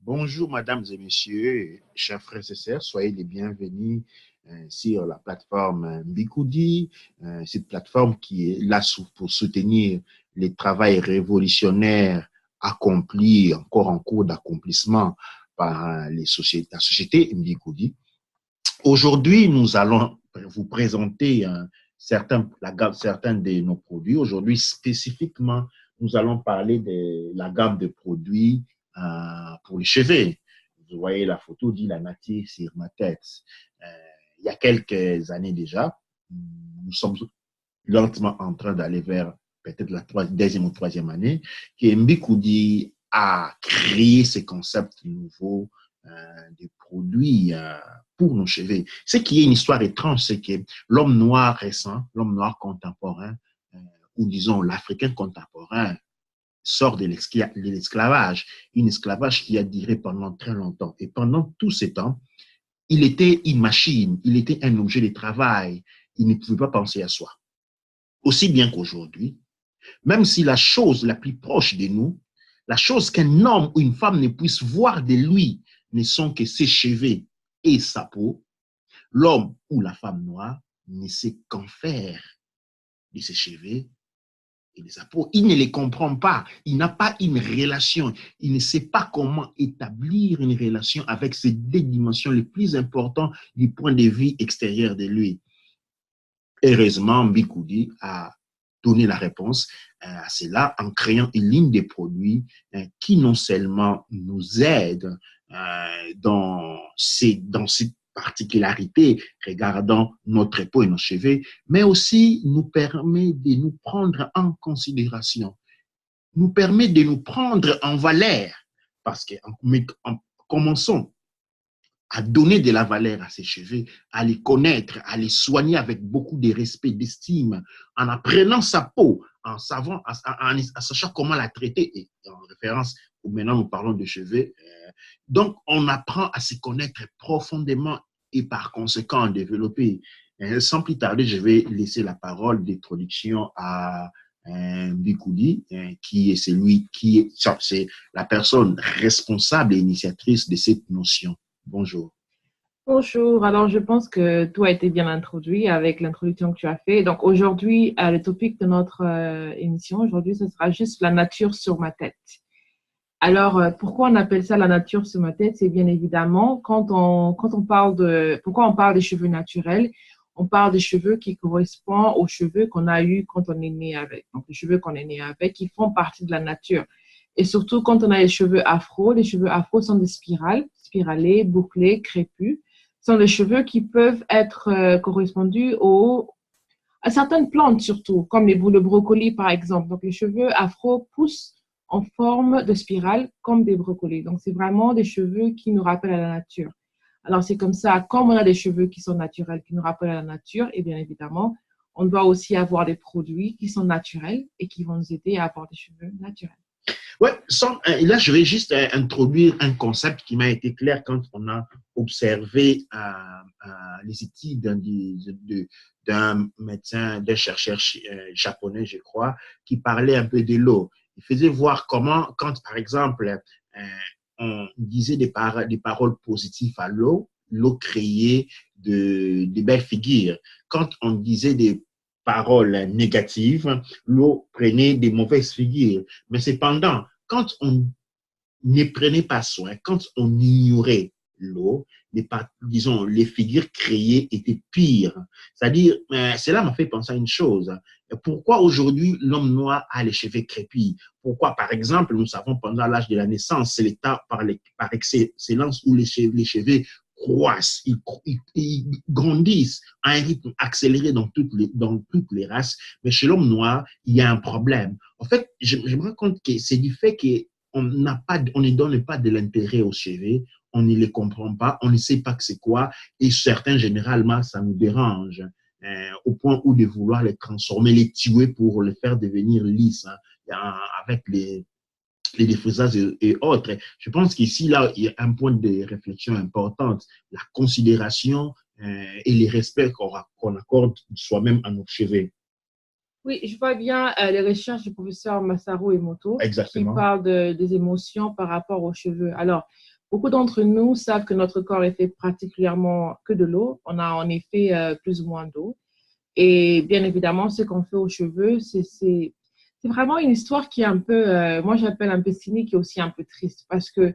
Bonjour, mesdames et messieurs, chers frères et sœurs, soyez les bienvenus sur la plateforme Bikoudi, cette plateforme qui est là pour soutenir les travaux révolutionnaires accomplis, encore en cours d'accomplissement par la société Bikoudi. Aujourd'hui, nous allons vous présenter certains de nos produits. Aujourd'hui, spécifiquement, nous allons parler de la gamme de produits pour les cheveux. Vous voyez la photo dit la nature sur ma tête. Il y a quelques années déjà, nous sommes lentement en train d'aller vers peut-être la deuxième ou troisième année, que Mbikoudi a créé ces concepts nouveaux des produits pour nos cheveux. Ce qui est une histoire étrange, c'est que l'homme noir récent, l'homme noir contemporain, ou disons l'Africain contemporain, sort de l'esclavage, une esclavage qui a duré pendant très longtemps. Et pendant tous ces temps, il était une machine, il était un objet de travail, il ne pouvait pas penser à soi. Aussi bien qu'aujourd'hui, même si la chose la plus proche de nous, la chose qu'un homme ou une femme ne puisse voir de lui ne sont que ses cheveux et sa peau, l'homme ou la femme noire ne sait qu'en faire de ses cheveux et de sa peau. Il ne les comprend pas, il n'a pas une relation, il ne sait pas comment établir une relation avec ces deux dimensions les plus importantes du point de vue extérieur de lui. Heureusement, Mbikoudi a donné la réponse à cela en créant une ligne de produits qui non seulement nous aide dans cette particularité regardant notre peau et nos cheveux, mais aussi nous permet de nous prendre en considération, nous permet de nous prendre en valeur, parce que commençons à donner de la valeur à ses cheveux, à les connaître, à les soigner avec beaucoup de respect, d'estime, en apprenant sa peau, en sachant comment la traiter, et en référence, maintenant nous parlons de cheveux. Donc, on apprend à se connaître profondément et par conséquent à développer. Sans plus tarder, je vais laisser la parole d'introduction à Mbikoudi, qui est c'est la personne responsable et initiatrice de cette notion. Bonjour. Bonjour, alors je pense que tout a été bien introduit avec l'introduction que tu as fait. Donc aujourd'hui, le topic de notre émission, aujourd'hui, ce sera juste la nature sur ma tête. Alors, pourquoi on appelle ça la nature sur ma tête? C'est bien évidemment quand on parle pourquoi on parle des cheveux naturels, on parle des cheveux qui correspondent aux cheveux qu'on a eu quand on est né avec. Donc les cheveux qu'on est né avec, qui font partie de la nature. Et surtout quand on a les cheveux afro sont des spiralés, bouclés, crépus. Ce sont des cheveux qui peuvent être correspondus à certaines plantes surtout, comme le brocoli par exemple. Donc les cheveux afro poussent en forme de spirale comme des brocolis. Donc c'est vraiment des cheveux qui nous rappellent à la nature. Alors c'est comme ça, comme on a des cheveux qui sont naturels, qui nous rappellent à la nature, et bien évidemment, on doit aussi avoir des produits qui sont naturels et qui vont nous aider à avoir des cheveux naturels. Ouais, là, je vais juste introduire un concept qui m'a été clair quand on a observé les études d'un médecin, d'un chercheur japonais, je crois, qui parlait un peu de l'eau. Il faisait voir comment, quand par exemple, on disait des paroles positives à l'eau, l'eau créait de belles figures. Quand on disait des paroles négatives, l'eau prenait des mauvaises figures. Mais cependant, quand on ne prenait pas soin, quand on ignorait l'eau, disons, les figures créées étaient pires. C'est-à-dire, cela m'a fait penser à une chose. Pourquoi aujourd'hui l'homme noir a les cheveux crépus? Pourquoi, par exemple, nous savons pendant l'âge de la naissance, c'est l'état par excellence où les cheveux croissent, ils grandissent à un rythme accéléré dans toutes les races. Mais chez l'homme noir, il y a un problème. En fait, je me rends compte que c'est du fait qu'on ne donne pas de l'intérêt aux cheveux, on ne les comprend pas, on ne sait pas que c'est quoi, et certains, généralement, ça nous dérange, au point où de vouloir les transformer, les tuer pour les faire devenir lisses, avec les défrisages et autres. Je pense qu'ici, là, il y a un point de réflexion important, la considération et le respect qu'on accorde soi-même à nos cheveux. Oui, je vois bien les recherches du professeur Masaru Emoto Exactement. qui parlent des émotions par rapport aux cheveux. Alors, beaucoup d'entre nous savent que notre corps est fait particulièrement que de l'eau. On a en effet plus ou moins d'eau. Et bien évidemment, ce qu'on fait aux cheveux, c'est vraiment une histoire qui est un peu, moi j'appelle un peu cynique et aussi un peu triste parce que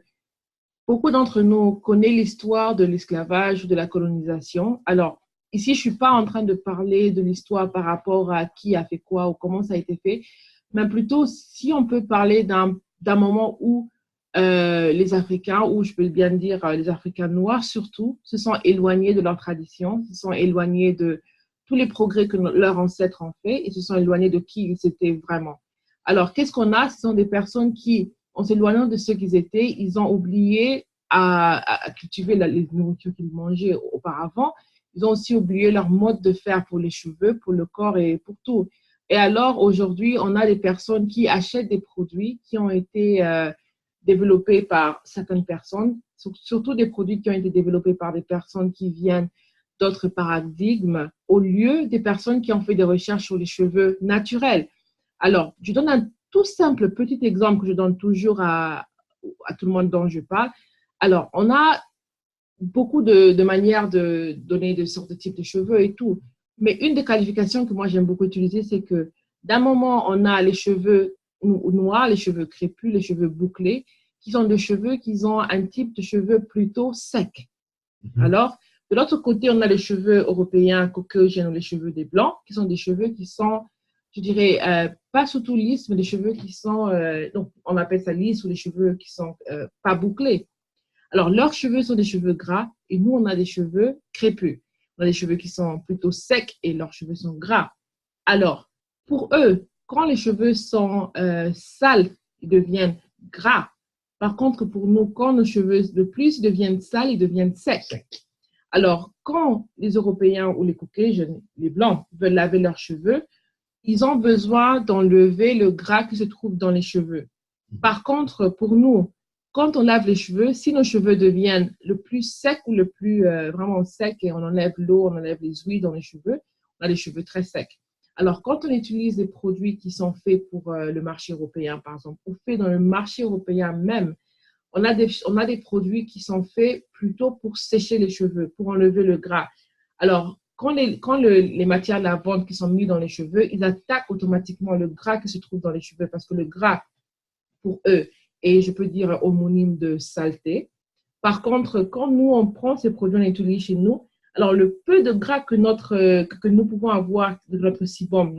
beaucoup d'entre nous connaissent l'histoire de l'esclavage ou de la colonisation. Alors, ici, je ne suis pas en train de parler de l'histoire par rapport à qui a fait quoi ou comment ça a été fait, mais plutôt si on peut parler d'un moment où les Africains, ou je peux bien dire les Africains noirs surtout, se sont éloignés de leur tradition, se sont éloignés de tous les progrès que leurs ancêtres ont fait et se sont éloignés de qui ils étaient vraiment. Alors, qu'est-ce qu'on a? Ce sont des personnes qui, en s'éloignant de ce qu'ils étaient, ils ont oublié à cultiver les nourritures qu'ils mangeaient auparavant. Ils ont aussi oublié leur mode de faire pour les cheveux, pour le corps et pour tout. Et alors, aujourd'hui, on a des personnes qui achètent des produits qui ont été développés par certaines personnes, surtout des produits qui ont été développés par des personnes qui viennent d'autres paradigmes, au lieu des personnes qui ont fait des recherches sur les cheveux naturels. Alors, je donne un tout simple petit exemple que je donne toujours à tout le monde dont je parle. Alors, on a beaucoup de manières de donner de sortes de types de cheveux et tout. Mais une des qualifications que moi j'aime beaucoup utiliser, c'est que d'un moment, on a les cheveux noirs, les cheveux crépus, les cheveux bouclés, qui sont des cheveux qui ont un type de cheveux plutôt sec. Alors, de l'autre côté, on a les cheveux européens, caucasiens ou les cheveux des blancs, qui sont des cheveux qui sont, je dirais, pas surtout lisses, mais des cheveux qui sont, donc on appelle ça lisse ou les cheveux qui sont pas bouclés. Alors, leurs cheveux sont des cheveux gras et nous, on a des cheveux crépus. On a des cheveux qui sont plutôt secs et leurs cheveux sont gras. Alors, pour eux, quand les cheveux sont sales, ils deviennent gras. Par contre, pour nous, quand nos cheveux de plus deviennent sales, ils deviennent secs. Alors, quand les Européens ou les Caucasiens, les Blancs, veulent laver leurs cheveux, ils ont besoin d'enlever le gras qui se trouve dans les cheveux. Par contre, pour nous, quand on lave les cheveux, si nos cheveux deviennent le plus secs ou le plus vraiment secs et on enlève l'eau, on enlève les huiles dans les cheveux, on a les cheveux très secs. Alors, quand on utilise des produits qui sont faits pour le marché européen, par exemple, ou faits dans le marché européen même, on a des produits qui sont faits plutôt pour sécher les cheveux, pour enlever le gras. Alors, quand les matières lavantes qui sont mises dans les cheveux, ils attaquent automatiquement le gras qui se trouve dans les cheveux parce que le gras, pour eux, est, je peux dire, homonyme de saleté. Par contre, quand nous, on prend ces produits, on les utilise chez nous, alors le peu de gras que nous pouvons avoir de notre sébum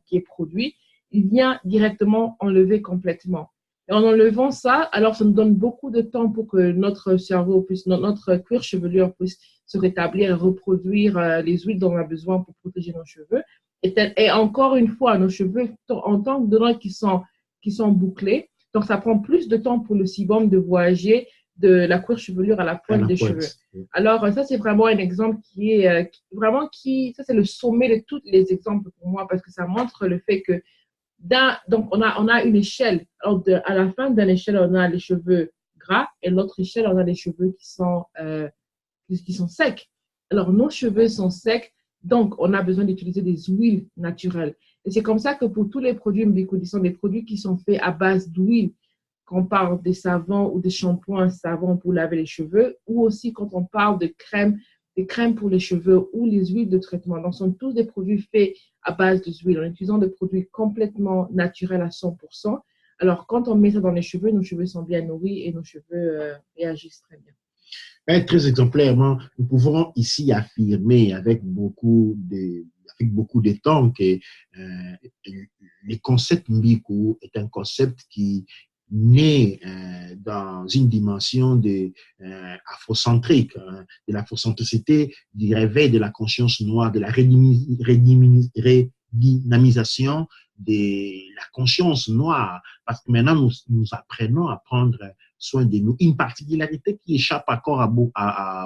qui est produit, il vient directement enlever complètement. Et en enlevant ça, alors ça nous donne beaucoup de temps pour que notre cerveau puisse, notre cuir chevelu puisse se rétablir et reproduire les huiles dont on a besoin pour protéger nos cheveux. Et encore une fois, nos cheveux, en tant que dedans qui sont bouclés, donc ça prend plus de temps pour le sébum de voyager de la cuir chevelure à la pointe des cheveux. Alors, ça, c'est vraiment un exemple ça, c'est le sommet de tous les exemples pour moi parce que ça montre le fait que donc, on a une échelle. Alors, à la fin d'une échelle, on a les cheveux gras et l'autre échelle, on a les cheveux qui sont secs. Alors, nos cheveux sont secs, donc on a besoin d'utiliser des huiles naturelles. Et c'est comme ça que pour tous les produits Mbikoudi, ce sont des produits qui sont faits à base d'huile. Quand on parle des savons ou des shampoings savons pour laver les cheveux, ou aussi quand on parle de des crèmes pour les cheveux ou les huiles de traitement. Donc, ce sont tous des produits faits à base d'huile, en utilisant des produits complètement naturels à 100%. Alors, quand on met ça dans les cheveux, nos cheveux sont bien nourris et nos cheveux réagissent très bien. Très exemplairement, nous pouvons ici affirmer avec beaucoup de temps que le concept Mbiko est un concept qui naît dans une dimension afrocentrique, de l'afrocentricité, du réveil de la conscience noire, de la redynamisation de la conscience noire, parce que maintenant nous apprenons à prendre soin de nous. Une particularité qui échappe encore à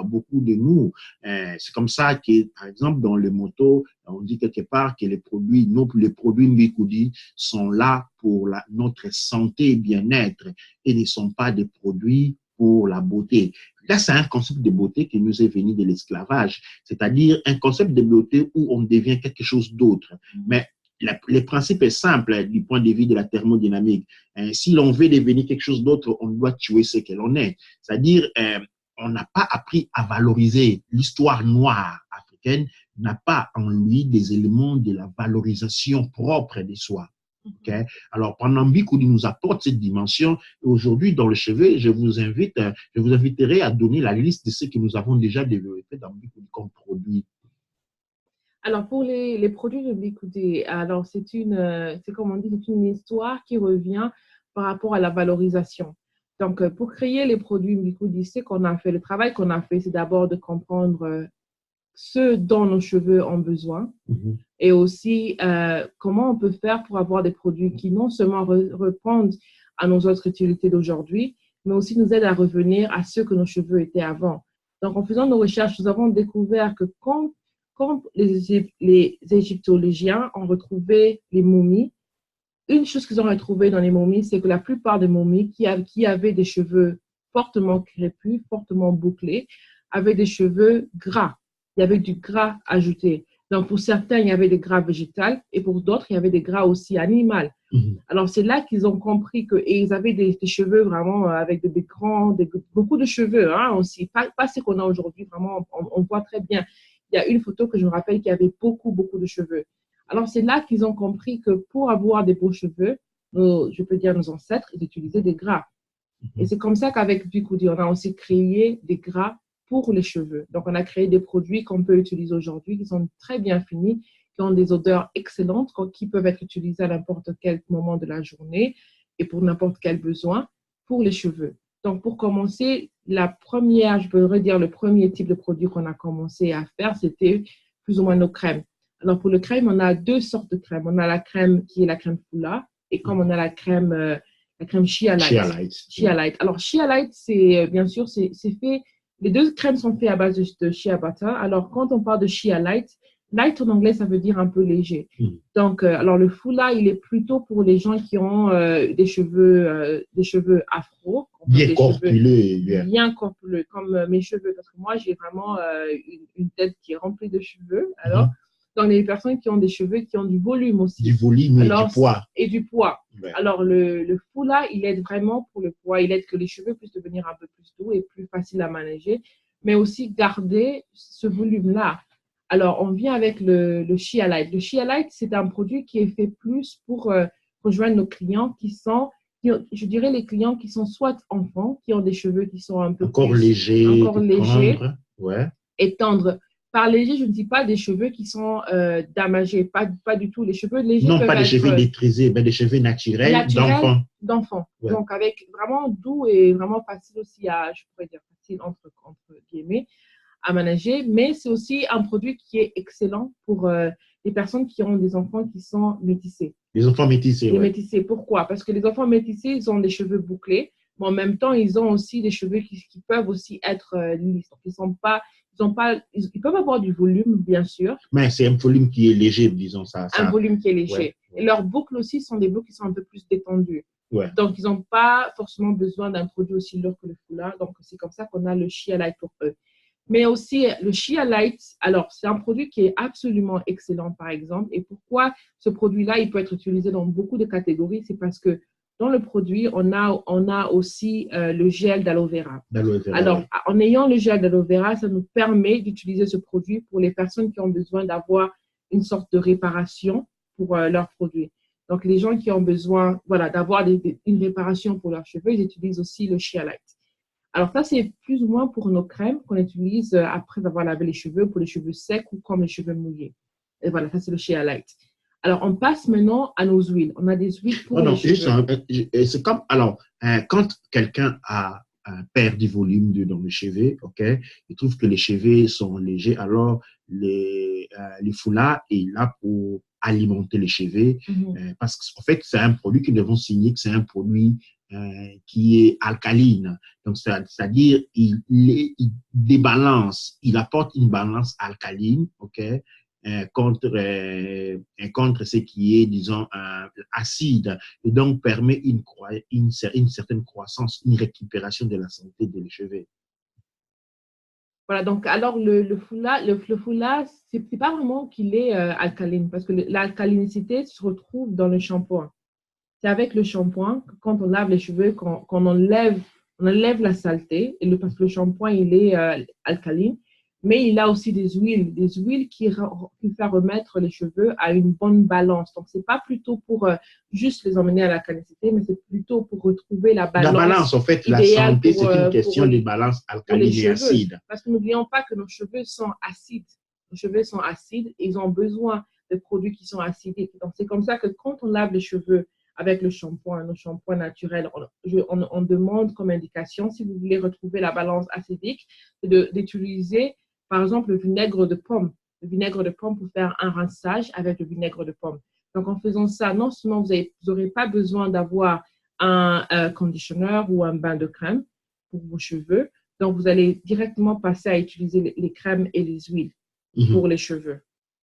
beaucoup de nous. C'est comme ça que, par exemple, dans le motto, on dit quelque part que les produits Mbikoudi sont là pour notre santé et bien-être et ne sont pas des produits pour la beauté. Là, c'est un concept de beauté qui nous est venu de l'esclavage, c'est-à-dire un concept de beauté où on devient quelque chose d'autre. Mais le principe est simple du point de vue de la thermodynamique. Si l'on veut devenir quelque chose d'autre, on doit tuer ce que l'on est. C'est-à-dire, on n'a pas appris à valoriser l'histoire noire africaine, n'a pas en lui des éléments de la valorisation propre de soi. Okay? Alors, pendant Bikoudi nous apporte cette dimension. Aujourd'hui, dans le chevet, je vous inviterai à donner la liste de ce que nous avons déjà développé dans Bikoudi comme produit. Alors, pour les produits de Bikoudi, alors c'est comme on dit, c'est une histoire qui revient par rapport à la valorisation. Donc, pour créer les produits Bikoudi, ce qu'on a fait, le travail qu'on a fait, c'est d'abord de comprendre ce dont nos cheveux ont besoin et aussi comment on peut faire pour avoir des produits qui non seulement répondent à nos autres utilités d'aujourd'hui, mais aussi nous aident à revenir à ce que nos cheveux étaient avant. Donc, en faisant nos recherches, nous avons découvert que quand les égyptologiens ont retrouvé les momies, une chose qu'ils ont retrouvée dans les momies, c'est que la plupart des momies qui avaient des cheveux fortement crépus, fortement bouclés, avaient des cheveux gras. Il y avait du gras ajouté. Donc, pour certains, il y avait des gras végétaux et pour d'autres, il y avait des gras aussi animaux. Alors, c'est là qu'ils ont compris qu'ils avaient des cheveux vraiment avec beaucoup de cheveux aussi. Pas ce qu'on a aujourd'hui, vraiment, on voit très bien. Il y a une photo que je me rappelle qui avait beaucoup, beaucoup de cheveux. Alors, c'est là qu'ils ont compris que pour avoir des beaux cheveux, je peux dire nos ancêtres, ils utilisaient des gras. Et c'est comme ça qu'avec Bikoudi, on a aussi créé des gras pour les cheveux. Donc, on a créé des produits qu'on peut utiliser aujourd'hui, qui sont très bien finis, qui ont des odeurs excellentes, qui peuvent être utilisés à n'importe quel moment de la journée et pour n'importe quel besoin pour les cheveux. Donc, pour commencer, je peux dire le premier type de produit qu'on a commencé à faire, c'était plus ou moins nos crèmes. Alors, pour le crème, on a deux sortes de crèmes. On a la crème qui est la crème Foula et comme on a la crème Shea Light. Alors, Shea Light, c'est bien sûr, c'est fait. Les deux crèmes sont faites à base de shea butter. Alors, quand on parle de Shea Light, light en anglais, ça veut dire un peu léger. Donc, alors le Foula, il est plutôt pour les gens qui ont des cheveux afro. Bien corpuleux. Bien corpuleux, comme mes cheveux. Parce que moi, j'ai vraiment une tête qui est remplie de cheveux. Alors, dans les personnes qui ont des cheveux qui ont du volume aussi. Du volume et du poids. Et du poids. Ouais. Alors, le Foula, il aide vraiment pour le poids. Il aide que les cheveux puissent devenir un peu plus doux et plus faciles à manager, mais aussi garder ce volume-là. Alors, on vient avec le Shea Light. Le Shea Light, c'est un produit qui est fait plus pour rejoindre nos clients je dirais les clients qui sont soit enfants, qui ont des cheveux qui sont un peu encore légers, ouais. Et tendres. Par léger, je ne dis pas des cheveux qui sont damagés, pas du tout. Les cheveux légers non, pas des cheveux défrisés, mais des cheveux naturels d'enfants. Ouais. Donc, avec vraiment doux et vraiment facile aussi je pourrais dire facile entre guillemets, à manager. Mais c'est aussi un produit qui est excellent pour les personnes qui ont des enfants qui sont métissés. Les enfants métissés, oui. Métissés, pourquoi? Parce que les enfants métissés, ils ont des cheveux bouclés, mais en même temps, ils ont aussi des cheveux qui peuvent aussi être lisses. Ils peuvent avoir du volume, bien sûr. Mais c'est un volume qui est léger, disons ça. Un volume qui est léger. Ouais. Et leurs boucles aussi sont des boucles qui sont un peu plus détendues. Ouais. Donc, ils n'ont pas forcément besoin d'un produit aussi lourd que le foulard. Donc, c'est comme ça qu'on a le Shea Light pour eux. Mais aussi, le Shea Light, alors, c'est un produit qui est absolument excellent, par exemple. Et pourquoi ce produit-là, il peut être utilisé dans beaucoup de catégories? C'est parce que dans le produit, on a aussi le gel d'aloe vera. Alors, oui. En ayant le gel d'aloe vera, ça nous permet d'utiliser ce produit pour les personnes qui ont besoin d'avoir une sorte de réparation pour leurs produits. Donc, les gens qui ont besoin d'avoir une réparation pour leurs cheveux, ils utilisent aussi le Shea Light. Alors, ça, c'est plus ou moins pour nos crèmes qu'on utilise après avoir lavé les cheveux, pour les cheveux secs ou comme les cheveux mouillés. Et voilà, ça, c'est le Shea Light. Alors, on passe maintenant à nos huiles. On a des huiles pour les cheveux. C'est comme, alors, quand quelqu'un perd du volume dans les cheveux, ok, il trouve que les cheveux sont légers, alors les foulards est là pour alimenter les cheveux, parce qu'en fait, c'est un produit que nous devons signer que c'est un produit qui est alcaline. Donc, c'est-à-dire, il débalance, il apporte une balance alcaline, ok, contre ce qui est, disons, acide, et donc permet une certaine croissance, une récupération de la santé des cheveux. Voilà, donc alors le foulard, c'est pas vraiment qu'il est alcaline, parce que l'alcalinicité se retrouve dans le shampoing. C'est avec le shampoing que quand on lave les cheveux, qu'on on enlève la saleté, parce que le shampoing, il est alcaline, mais il a aussi des huiles qui font remettre les cheveux à une bonne balance. Donc, c'est pas plutôt pour juste les emmener à l'alcalicité, mais c'est plutôt pour retrouver la La balance balance, en fait, la idéale santé, c'est une question de les balance pour les alcaline et cheveux. acide. Parce que n'oublions pas que nos cheveux sont acides. Nos cheveux sont acides et ils ont besoin de produits qui sont acidiques. Donc, c'est comme ça que quand on lave les cheveux avec le shampoing, nos shampoings naturels, on demande comme indication, si vous voulez retrouver la balance acidique, d'utiliser, par exemple, le vinaigre de pomme. Le vinaigre de pomme pour faire un rinçage avec le vinaigre de pomme. Donc, en faisant ça, non seulement vous n'aurez pas besoin d'avoir un conditionneur ou un bain de crème pour vos cheveux, donc vous allez directement passer à utiliser les crèmes et les huiles pour les cheveux.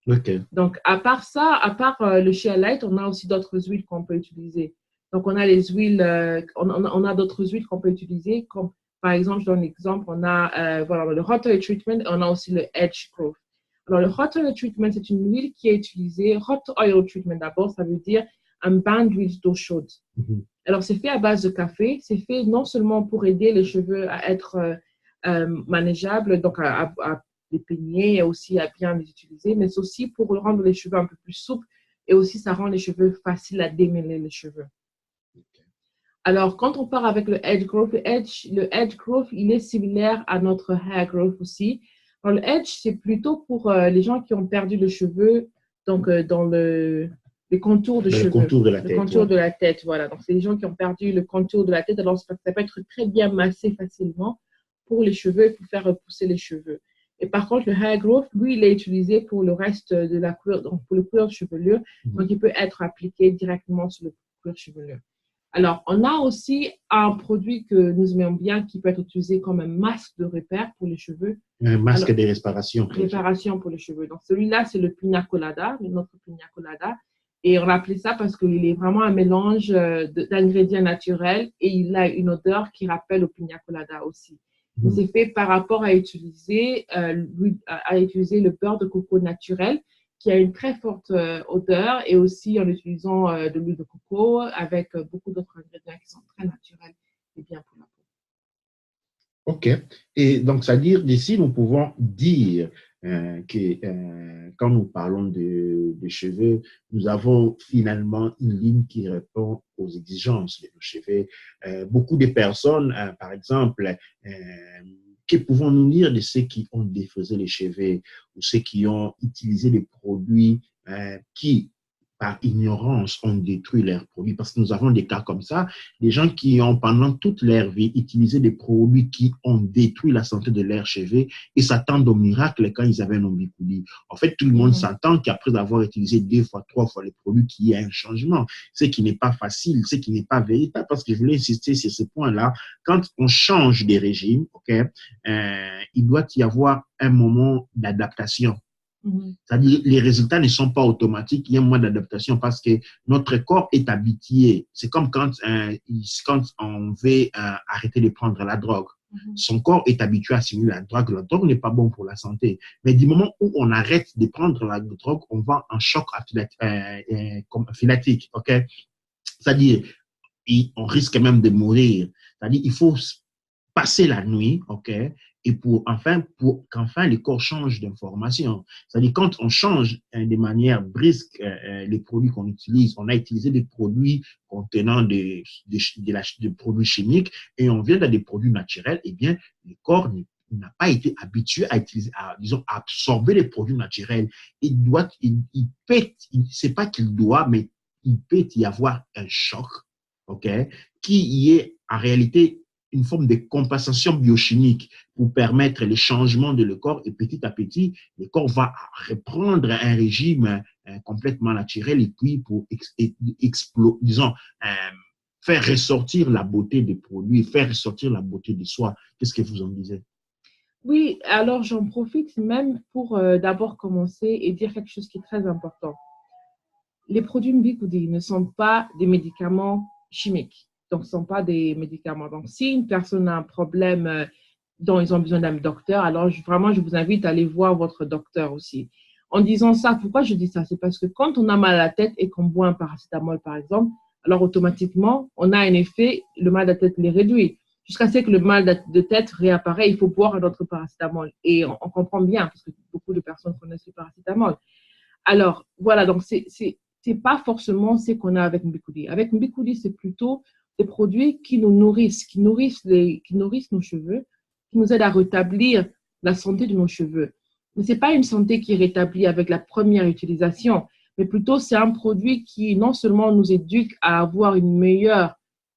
Okay. Donc, à part ça, à part le shea light, on a aussi d'autres huiles qu'on peut utiliser. Donc, on a les huiles, on a d'autres huiles qu'on peut utiliser, comme par exemple, je donne l'exemple, on a voilà, le hot oil treatment, on a aussi le edge growth. Alors, le hot oil treatment, c'est une huile qui est utilisée. Hot oil treatment, d'abord, ça veut dire un bain d'huile d'eau chaude. Alors, c'est fait à base de café. C'est fait non seulement pour aider les cheveux à être manageables, donc à les peigner et aussi à bien les utiliser, mais c'est aussi pour rendre les cheveux un peu plus souples et aussi ça rend les cheveux faciles à démêler les cheveux. Alors, quand on part avec le edge growth, le edge growth, il est similaire à notre hair growth aussi. Alors, le edge, c'est plutôt pour les gens qui ont perdu le cheveu, donc dans les contours de cheveux. Le contour de la le tête. contour de la tête, voilà. Donc, c'est les gens qui ont perdu le contour de la tête. Alors, ça peut être très bien massé facilement pour les cheveux et pour faire repousser les cheveux. Et par contre, le hair growth, lui, il est utilisé pour le reste de la couleur, donc pour le couleur de chevelure. Donc, il peut être appliqué directement sur le couleur de chevelure. Alors, on a aussi un produit que nous aimons bien qui peut être utilisé comme un masque de repère pour les cheveux. Un masque de réparation. Réparation pour les cheveux. Donc, celui-là, c'est le pina colada, notre pina colada. Et on a appelé ça parce qu'il est vraiment un mélange d'ingrédients naturels et il a une odeur qui rappelle le pina colada aussi. C'est fait par rapport à utiliser le beurre de coco naturel qui a une très forte odeur et aussi en utilisant de l'huile de coco avec beaucoup d'autres ingrédients qui sont très naturels et bien pour la peau. OK. Et donc, c'est-à-dire d'ici, nous pouvons dire que quand nous parlons de cheveux, nous avons finalement une ligne qui répond aux exigences de nos cheveux. Beaucoup de personnes, par exemple, que pouvons-nous dire de ceux qui ont défrisé les cheveux ou ceux qui ont utilisé des produits qui, par ignorance, ont détruit leurs produits? Parce que nous avons des cas comme ça, des gens qui ont, pendant toute leur vie, utilisé des produits qui ont détruit la santé de leurs cheveux et s'attendent au miracle quand ils avaient un ombicouli. En fait, tout le monde s'attend qu'après avoir utilisé 2 fois, 3 fois les produits, qu'il y ait un changement. Ce qui n'est pas facile, ce qui n'est pas véritable, parce que je voulais insister sur ce point-là. Quand on change des régimes, il doit y avoir un moment d'adaptation. C'est-à-dire les résultats ne sont pas automatiques, il y a un mois d'adaptation parce que notre corps est habitué. C'est comme quand on veut arrêter de prendre la drogue. Son corps est habitué à assimiler la drogue. La drogue n'est pas bon pour la santé. Mais du moment où on arrête de prendre la drogue, on va en choc anaphylactique. C'est-à-dire, on risque même de mourir. C'est-à-dire, il faut passer la nuit, et pour qu'enfin le corps change d'information. C'est-à-dire quand on change de manière brusque les produits qu'on utilise, on a utilisé des produits contenant des produits chimiques et on vient dans des produits naturels, eh bien le corps n'a pas été habitué à utiliser, à absorber les produits naturels. C'est pas qu'il doit, mais il peut y avoir un choc, qui y est en réalité une forme de compensation biochimique pour permettre les changements de le corps et petit à petit, le corps va reprendre un régime complètement naturel et puis pour faire ressortir la beauté des produits, faire ressortir la beauté de soi. Qu'est-ce que vous en disiez? Oui, alors j'en profite même pour d'abord commencer et dire quelque chose qui est très important. Les produits Mbikoudi ne sont pas des médicaments chimiques. Donc, ce ne sont pas des médicaments. Donc, si une personne a un problème dont ils ont besoin d'un docteur, alors vraiment, je vous invite à aller voir votre docteur aussi. En disant ça, pourquoi je dis ça? C'est parce que quand on a mal à la tête et qu'on boit un paracétamol, par exemple, alors automatiquement, on a un effet, le mal de tête les réduit. Jusqu'à ce que le mal de tête réapparaît, il faut boire un autre paracétamol. Et on comprend bien, parce que beaucoup de personnes connaissent le paracétamol. Alors, voilà, donc c'est pas forcément ce qu'on a avec Mbikudi. Avec Mbikudi, c'est plutôt des produits qui nous nourrissent, qui nourrissent nos cheveux, qui nous aident à rétablir la santé de nos cheveux. Mais c'est pas une santé qui est rétablie avec la première utilisation, mais plutôt c'est un produit qui non seulement nous éduque à avoir une meilleure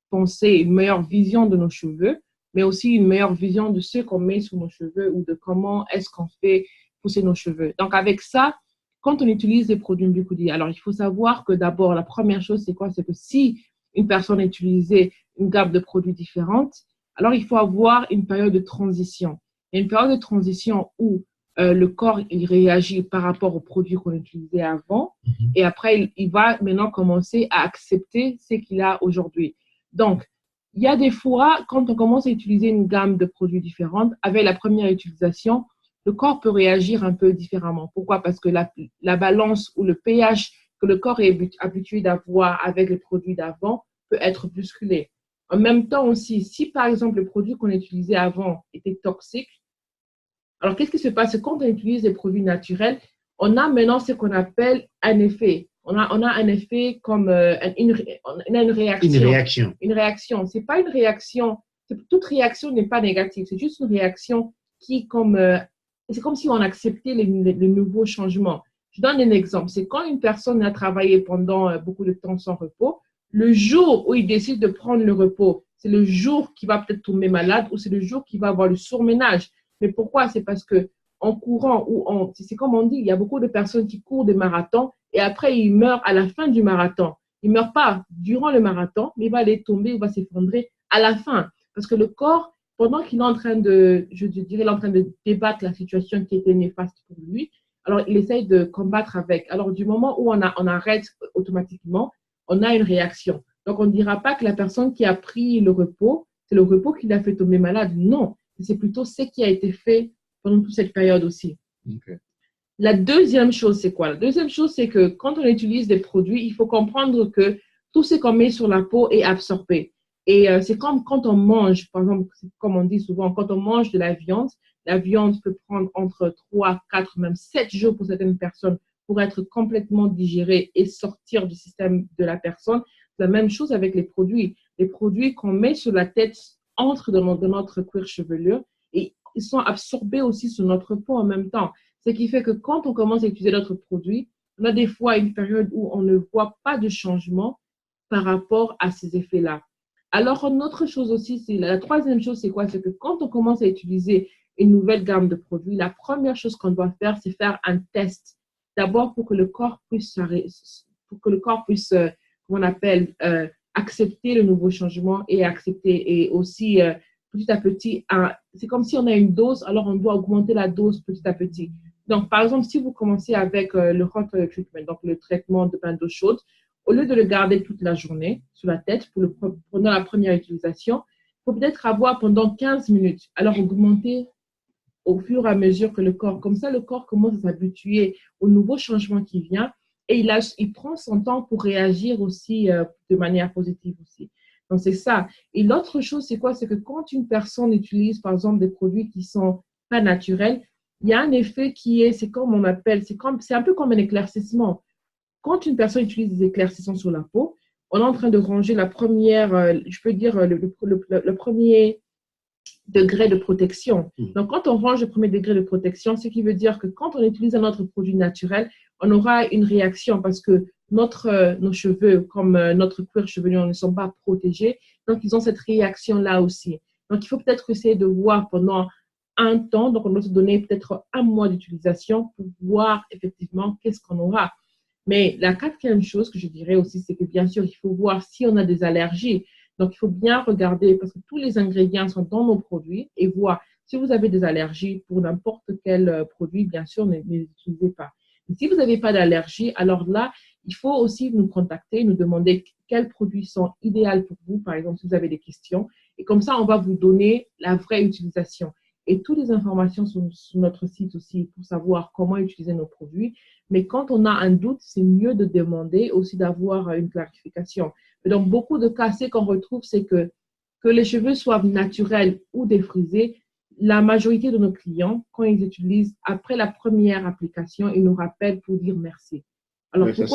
pensée, une meilleure vision de nos cheveux, mais aussi une meilleure vision de ce qu'on met sur nos cheveux ou de comment est-ce qu'on fait pousser nos cheveux. Donc avec ça, quand on utilise des produits Mbikudi, alors il faut savoir que d'abord, la première chose, c'est quoi? C'est que si une personne a utilisé une gamme de produits différentes, alors il faut avoir une période de transition. Il y a une période de transition où le corps il réagit par rapport aux produits qu'on utilisait avant et après, il va maintenant commencer à accepter ce qu'il a aujourd'hui. Donc, il y a des fois, quand on commence à utiliser une gamme de produits différentes, avec la première utilisation, le corps peut réagir un peu différemment. Pourquoi? Parce que la balance ou le pH que le corps est habitué d'avoir avec les produits d'avant peut être bousculé. En même temps aussi, si par exemple le produit qu'on utilisait avant était toxique, alors qu'est-ce qui se passe? Quand on utilise des produits naturels, on a maintenant ce qu'on appelle un effet. On a un effet comme une réaction. Une réaction. Une réaction. C'est pas une réaction. Toute réaction n'est pas négative. C'est juste une réaction qui, c'est comme si on acceptait les nouveaux changements. Je donne un exemple. C'est quand une personne a travaillé pendant beaucoup de temps sans repos, le jour où il décide de prendre le repos, c'est le jour qu'il va peut-être tomber malade ou c'est le jour qu'il va avoir le surménage. Mais pourquoi? C'est parce que en courant ou c'est comme on dit, il y a beaucoup de personnes qui courent des marathons et après ils meurent à la fin du marathon. Ils ne meurent pas durant le marathon, mais il va aller tomber, il va s'effondrer à la fin. Parce que le corps, pendant qu'il est en train de, je dirais, il est en train de débattre la situation qui était néfaste pour lui, alors il essaye de combattre avec. Alors du moment où on arrête automatiquement, on a une réaction. Donc on ne dira pas que la personne qui a pris le repos, c'est le repos qui l'a fait tomber malade. Non, c'est plutôt ce qui a été fait pendant toute cette période aussi. Okay. La deuxième chose, c'est quoi? La deuxième chose, c'est que quand on utilise des produits, il faut comprendre que tout ce qu'on met sur la peau est absorbé. Et c'est comme quand on mange, par exemple, comme on dit souvent, quand on mange de la viande peut prendre entre 3, 4, même 7 jours pour certaines personnes pour être complètement digérée et sortir du système de la personne. C'est la même chose avec les produits. Les produits qu'on met sur la tête entrent dans notre cuir chevelu et ils sont absorbés aussi sur notre peau en même temps. Ce qui fait que quand on commence à utiliser notre produit, on a des fois une période où on ne voit pas de changement par rapport à ces effets-là. Alors, une autre chose aussi, la troisième chose, c'est quoi? C'est que quand on commence à utiliser une nouvelle gamme de produits, la première chose qu'on doit faire, c'est faire un test. D'abord, pour que le corps puisse, qu'on appelle, accepter le nouveau changement et accepter, et aussi, petit à petit, c'est comme si on a une dose, alors on doit augmenter la dose petit à petit. Donc, par exemple, si vous commencez avec le hot treatment, donc le traitement de bain d'eau chaude, au lieu de le garder toute la journée sur la tête pendant la première utilisation, il faut peut-être avoir pendant 15 minutes. Alors, augmenter au fur et à mesure que le corps, comme ça, le corps commence à s'habituer au nouveau changement qui vient et il prend son temps pour réagir aussi de manière positive aussi. Donc, c'est ça. Et l'autre chose, c'est quoi? C'est que quand une personne utilise, par exemple, des produits qui sont pas naturels, il y a un effet c'est comme on appelle, c'est un peu comme un éclaircissement. Quand une personne utilise des éclaircissants sur la peau, on est en train de ranger la première, je peux dire, le premier degré de protection. Donc, quand on range le premier degré de protection, ce qui veut dire que quand on utilise un autre produit naturel, on aura une réaction parce que nos cheveux, comme notre cuir chevelu, ne sont pas protégés. Donc, ils ont cette réaction-là aussi. Donc, il faut peut-être essayer de voir pendant un temps. Donc, on doit se donner peut-être un mois d'utilisation pour voir effectivement qu'est-ce qu'on aura. Mais la quatrième chose que je dirais aussi, c'est que bien sûr, il faut voir si on a des allergies. Donc, il faut bien regarder parce que tous les ingrédients sont dans nos produits et voir si vous avez des allergies pour n'importe quel produit, bien sûr, ne les utilisez pas. Mais si vous n'avez pas d'allergie, alors là, il faut aussi nous contacter, nous demander quels produits sont idéaux pour vous, par exemple, si vous avez des questions. Et comme ça, on va vous donner la vraie utilisation. et toutes les informations sont sur notre site aussi pour savoir comment utiliser nos produits. Mais quand on a un doute, c'est mieux de demander aussi d'avoir une clarification. Et donc, beaucoup de cas, ce qu'on retrouve, c'est que les cheveux soient naturels ou défrisés, la majorité de nos clients, quand ils utilisent, après la première application, ils nous rappellent pour dire merci. Alors, Oui, ça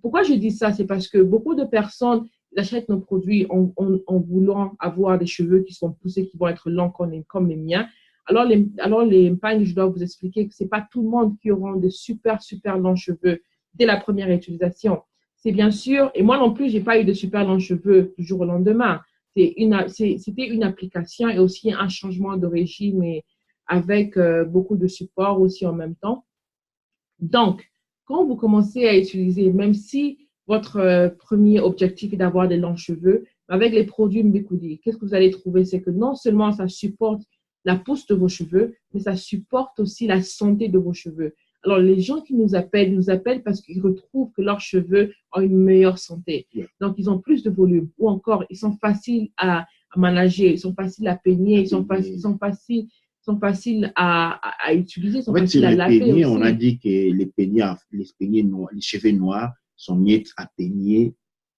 pourquoi je dis ça? C'est parce que beaucoup de personnes achètent nos produits en voulant avoir des cheveux qui sont poussés, qui vont être longs comme les miens. Alors les pagnes, je dois vous expliquer que ce n'est pas tout le monde qui aura des super, super longs cheveux dès la première utilisation. C'est bien sûr, et moi non plus, je n'ai pas eu de super longs cheveux du jour au lendemain. C'était une application et aussi un changement de régime et avec beaucoup de support aussi en même temps. Donc, quand vous commencez à utiliser, même si votre premier objectif est d'avoir des longs cheveux, avec les produits Mbikoudi, qu'est-ce que vous allez trouver? C'est que non seulement ça supporte la pousse de vos cheveux, mais ça supporte aussi la santé de vos cheveux. Alors, les gens qui nous appellent parce qu'ils retrouvent que leurs cheveux ont une meilleure santé. Donc, ils ont plus de volume ou encore, ils sont faciles à manager, ils sont faciles à peigner, ils sont faciles à utiliser, ils sont En fait, sur faciles à les laver peignets, aussi. on a dit que les noirs, les cheveux noirs sont mieux à peigner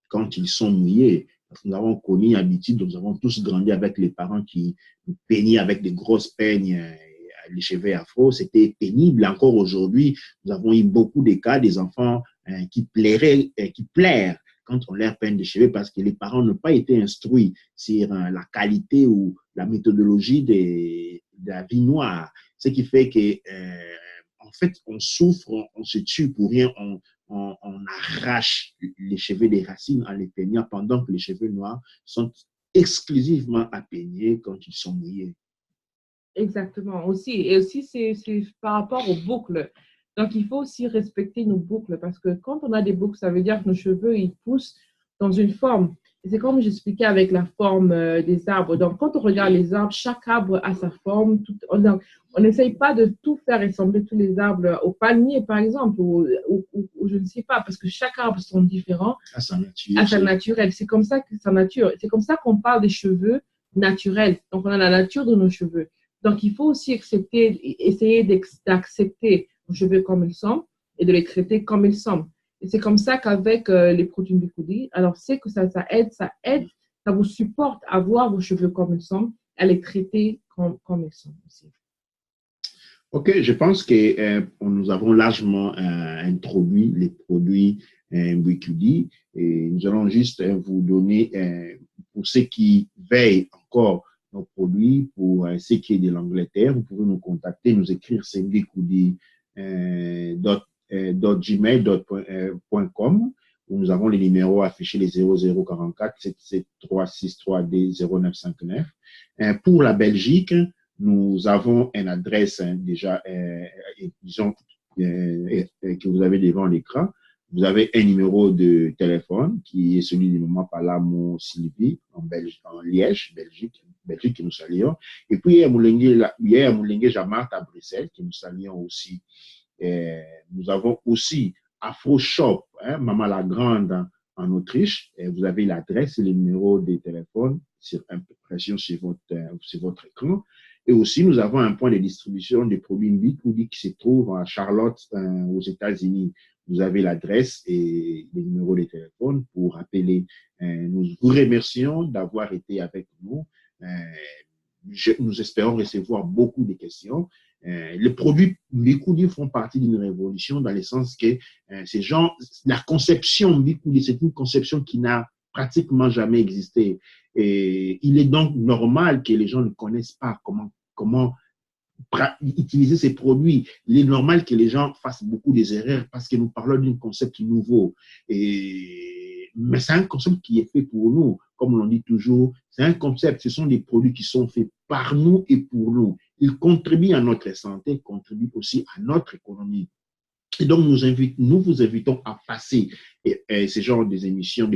quand ils sont mouillés. Parce que nous avons connu l'habitude, nous avons tous grandi avec les parents qui nous peignaient avec des grosses peignes, les cheveux afro. C'était pénible. Encore aujourd'hui, nous avons eu beaucoup de cas des enfants qui plairent quand on leur peigne des cheveux parce que les parents n'ont pas été instruits sur la qualité ou la méthodologie de la vie noire. Ce qui fait que, en fait, on souffre, on se tue pour rien, on arrache les cheveux des racines en les peignant pendant que les cheveux noirs sont exclusivement à peigner quand ils sont mouillés. Exactement, aussi. Et aussi, c'est par rapport aux boucles. Donc, il faut aussi respecter nos boucles parce que quand on a des boucles, ça veut dire que nos cheveux, ils poussent dans une forme. Et c'est comme j'expliquais avec la forme des arbres. Donc, quand on regarde les arbres, chaque arbre a sa forme. On n'essaye pas de tout faire ressembler tous les arbres au palmier, par exemple, ou je ne sais pas, parce que chaque arbre sont différents À sa nature. à sa naturelle. C'est comme ça que sa nature. C'est comme ça qu'on parle des cheveux naturels. Donc, on a la nature de nos cheveux. Donc, il faut aussi essayer d'accepter nos cheveux comme ils sont et de les traiter comme ils sont. Et c'est comme ça qu'avec les produits Mbikoudi, alors c'est que ça aide, ça vous supporte à voir vos cheveux comme ils sont, à les traiter comme ils sont aussi. OK, je pense que nous avons largement introduit les produits Mbikoudi et nous allons juste vous donner, pour ceux qui veillent encore nos produits, pour ceux qui sont de l'Angleterre, vous pouvez nous contacter, nous écrire c'est mbikoudi.gmail.com où nous avons les numéros affichés, les 0044 773 63D 0959. Pour la Belgique, nous avons une adresse déjà, disons, que vous avez devant l'écran. Vous avez un numéro de téléphone qui est celui de Maman Palamo Sylvie en Liège, Belgique, que nous saluons. Et puis, il y a Moulengue Jamart à Bruxelles, que nous saluons aussi. Nous avons aussi Afro Shop, Maman la Grande en Autriche. Vous avez l'adresse et le numéro de téléphone sur impression sur votre écran. Et aussi, nous avons un point de distribution des produits Mbikoudi qui se trouve à Charlotte, aux États-Unis. Vous avez l'adresse et les numéros de téléphone pour appeler. Nous vous remercions d'avoir été avec nous. Nous espérons recevoir beaucoup de questions. Les produits Mbikoudi font partie d'une révolution dans le sens que la conception Mbikoudi, c'est une conception qui n'a pratiquement jamais existé. Et il est donc normal que les gens ne connaissent pas comment utiliser ces produits. Il est normal que les gens fassent beaucoup des erreurs parce que nous parlons d'un concept nouveau. Mais c'est un concept qui est fait pour nous. Comme on dit toujours, c'est un concept, ce sont des produits qui sont faits par nous et pour nous. Ils contribuent à notre santé, contribuent aussi à notre économie. Et donc, nous vous invitons à passer ce genre des émissions,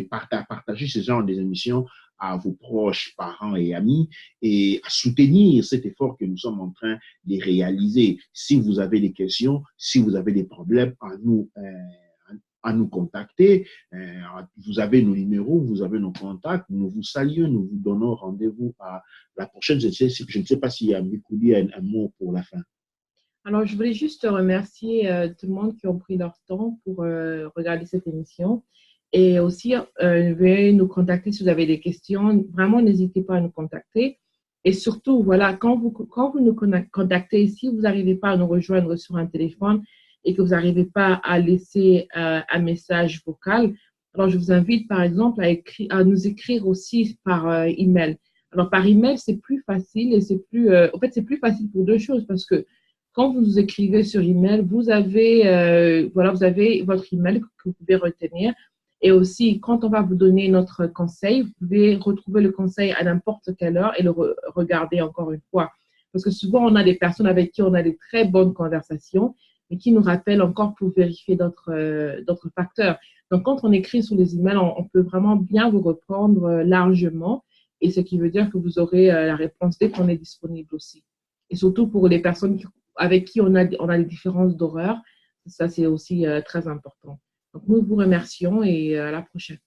partager ce genre des émissions à vos proches, parents et amis et à soutenir cet effort que nous sommes en train de réaliser. Si vous avez des questions, si vous avez des problèmes, à nous contacter. Vous avez nos numéros, vous avez nos contacts. Nous vous saluons, nous vous donnons rendez-vous à la prochaine. Je ne sais pas s'il y a Mbikoudi un mot pour la fin. Alors, je voulais juste remercier tout le monde qui ont pris leur temps pour regarder cette émission. Et aussi, veuillez nous contacter si vous avez des questions. Vraiment, n'hésitez pas à nous contacter. Et surtout, voilà, quand vous nous contactez, si vous n'arrivez pas à nous rejoindre sur un téléphone et que vous n'arrivez pas à laisser un message vocal, alors je vous invite, par exemple, à nous écrire aussi par email. Alors, par email, c'est plus facile et c'est plus, en fait, c'est plus facile pour deux choses parce que quand vous nous écrivez sur email, vous avez, vous avez votre email que vous pouvez retenir. Et aussi, quand on va vous donner notre conseil, vous pouvez retrouver le conseil à n'importe quelle heure et le regarder encore une fois. Parce que souvent, on a des personnes avec qui on a des très bonnes conversations et qui nous rappellent encore pour vérifier d'autres facteurs. Donc, quand on écrit sur les emails, on peut vraiment bien vous reprendre largement. Et ce qui veut dire que vous aurez la réponse dès qu'on est disponible aussi. Et surtout pour les personnes avec qui on a des différences d'horaire, ça c'est aussi très important. Donc nous vous remercions et à la prochaine.